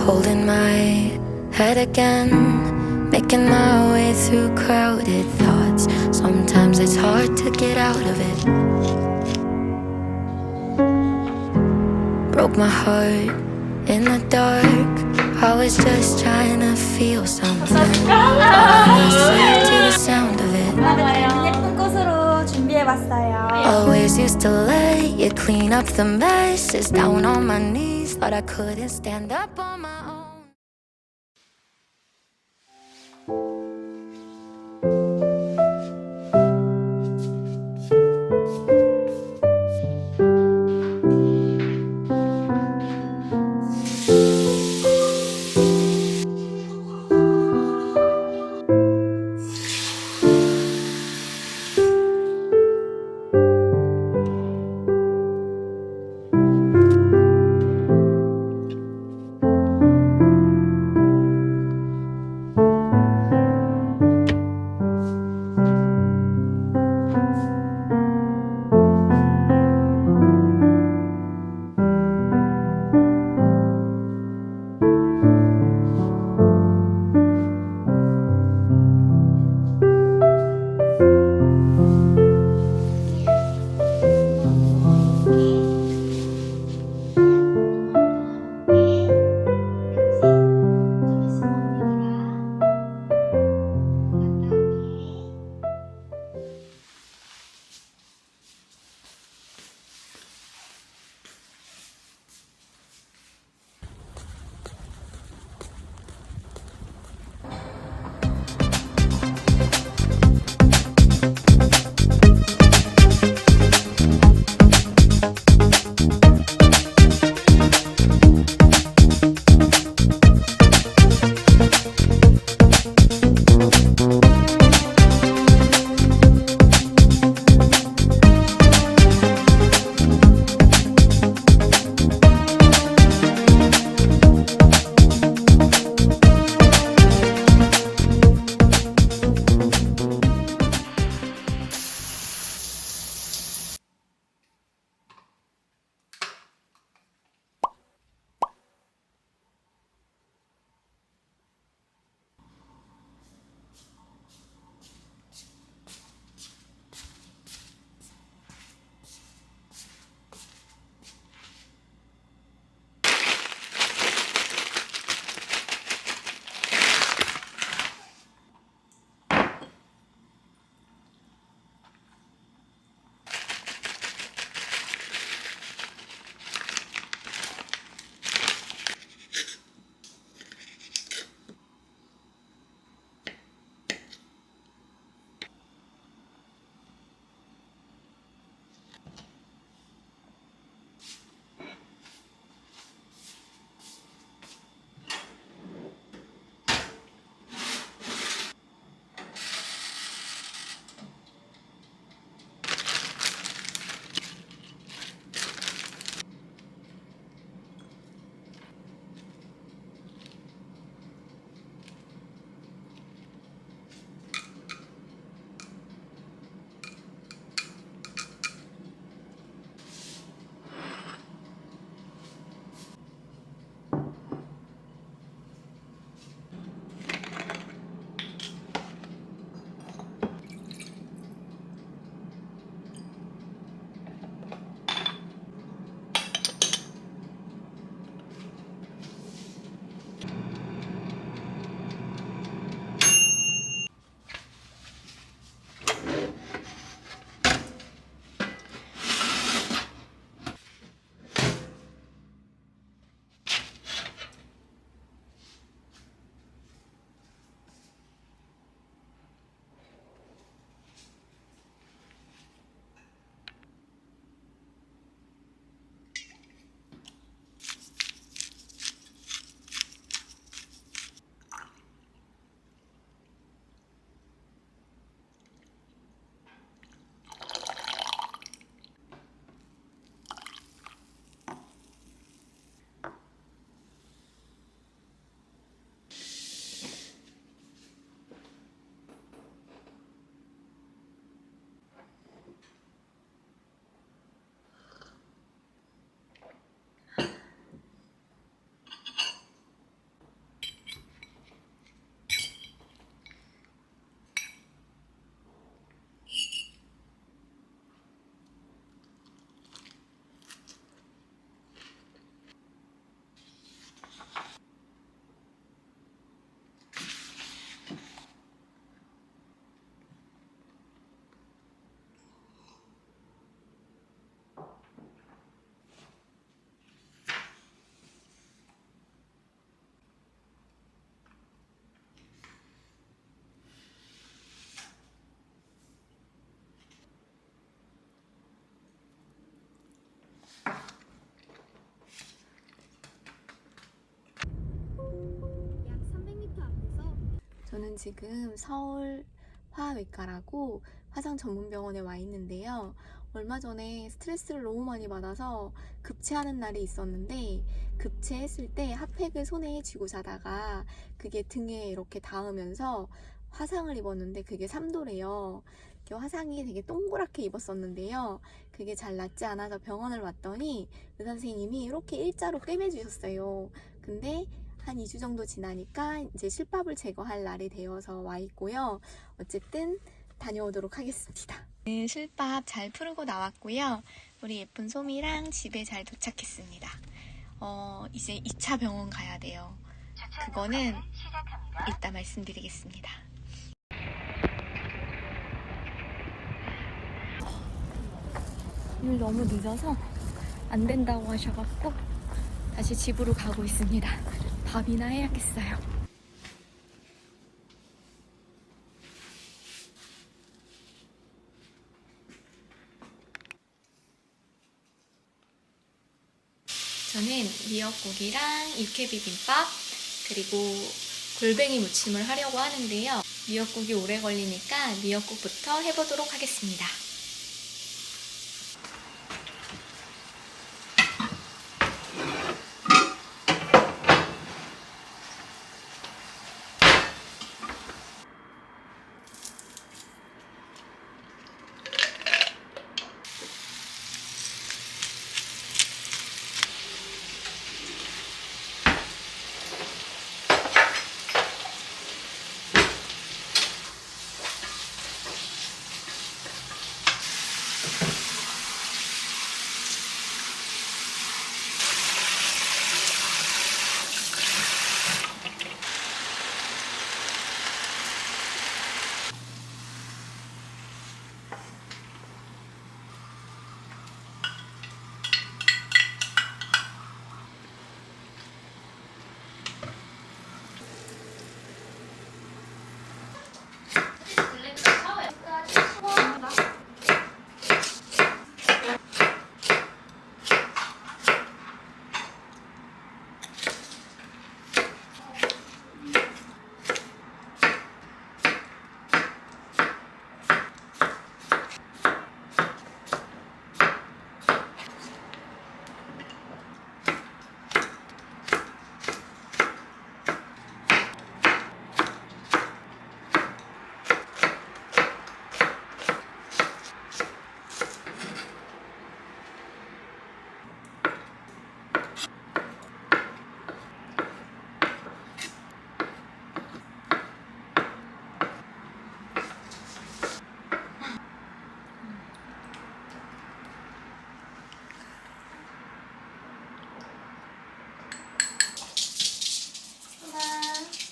Holding my head again, making my way through crowded thoughts. Sometimes it's hard to get out of it. Broke my heart in the dark. I was just trying to feel something. Falling to the sound of it. 예쁜 꽃으로 준비해봤어요. Always used to let you clean up the messes. Down on my knees, thought I couldn't stand up on my own. 저는 지금 서울 화외과라고 화상 전문 병원에 와 있는데요. 얼마 전에 스트레스를 너무 많이 받아서 급체하는 날이 있었는데, 급체했을 때 핫팩을 손에 쥐고 자다가 그게 등에 이렇게 닿으면서 화상을 입었는데 그게 3도래요. 화상이 되게 동그랗게 입었었는데요. 그게 잘 낫지 않아서 병원을 왔더니 의사 선생님이 이렇게 일자로 꿰매주셨어요. 근데 한 2주 정도 지나니까 이제 실밥을 제거할 날이 되어서 와 있고요. 어쨌든 다녀오도록 하겠습니다. 네, 실밥 잘 풀고 나왔고요. 우리 예쁜 소미랑 집에 잘 도착했습니다. 이제 2차 병원 가야 돼요. 그거는 이따 말씀드리겠습니다. 오늘 너무 늦어서 안 된다고 하셔갖고 다시 집으로 가고 있습니다. 밥이나 해야겠어요. 저는 미역국이랑 육회비빔밥 그리고 골뱅이 무침을 하려고 하는데요. 미역국이 오래 걸리니까 미역국부터 해보도록 하겠습니다.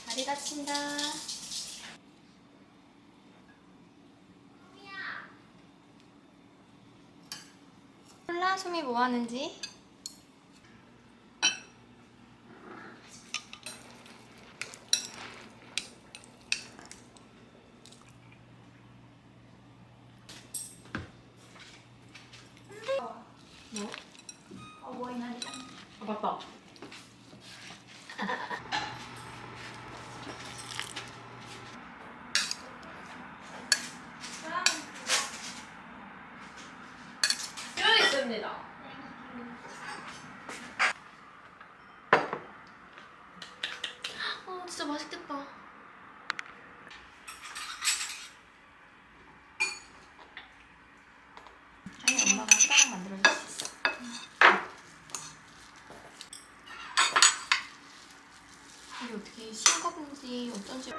다리 다친다. 몰라, 소미 뭐 하는지. 뭐? 뭐 있나? 맞다. 있습니다. 진짜 맛있겠다. 아니, 엄마가 후다닥 만들어줄 수 있어. 이게 어떻게 싱거운지 어쩐지.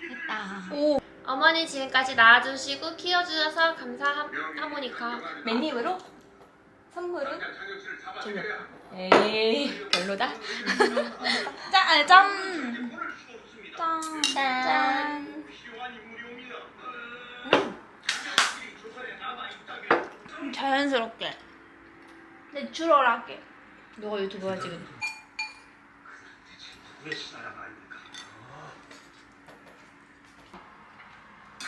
됐다. 오. 어머니 지금까지 낳아주시고 키워주셔서 감사하모니까. 맨입으로? 선물은? 전혀. 에이, 별로다. 짠! 짠! 짠. 자연스럽게. 내추럴하게. 너가 유튜브 하지 그냥.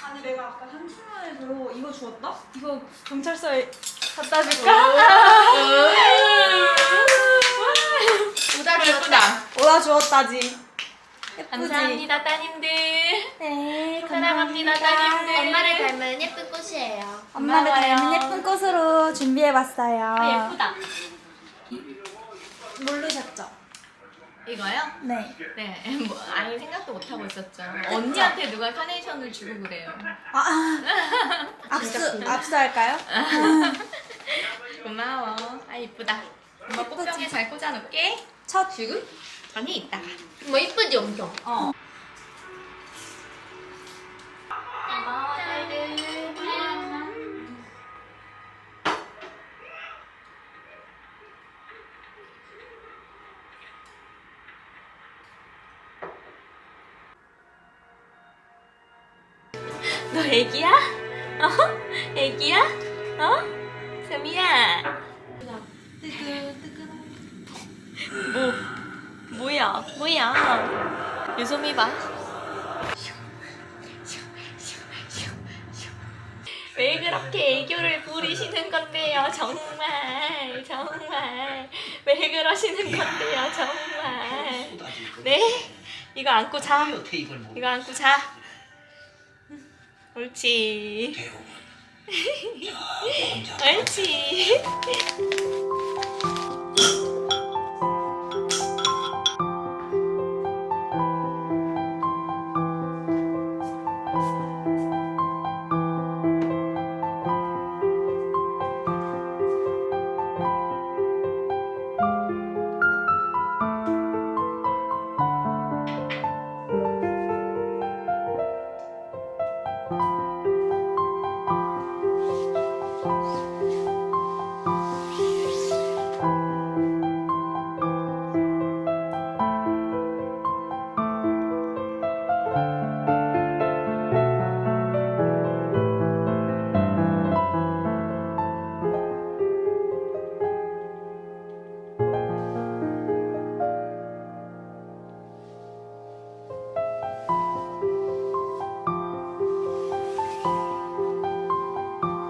아니 내가 아까 30만 원으로 이거 주었다? 이거 경찰서에 갖다 줄까? 오다 예쁘다. 오다 주었다지. 예쁘지? 감사합니다 따님들. 네, 사랑합니다 따님들. 엄마를 닮은 예쁜 꽃이에요. 엄마를 고마워요. 닮은 예쁜 꽃으로 준비해봤어요. 아, 예쁘다. 모르셨죠? 이거요? 네. 네, 뭐 아예 생각도 못 하고 있었죠. 언니한테 누가 카네이션을 주고 그래요. 압수할까요? 고마워. 아 이쁘다. 엄마 꽃병에 잘 꽂아놓게. 첫 주고 전에 있다가. 뭐 이쁘지 엄청. 어. 고마워 딸들. 너 애기야? 애기야? 세미야. 뭐야? 유소미 봐. 왜 그렇게 애교를 부리시는 건데요, 정말. 왜 그러시는 건데요, 정말. 네? 이거 안고 자. 이거 안고 자. 옳지. 옳지.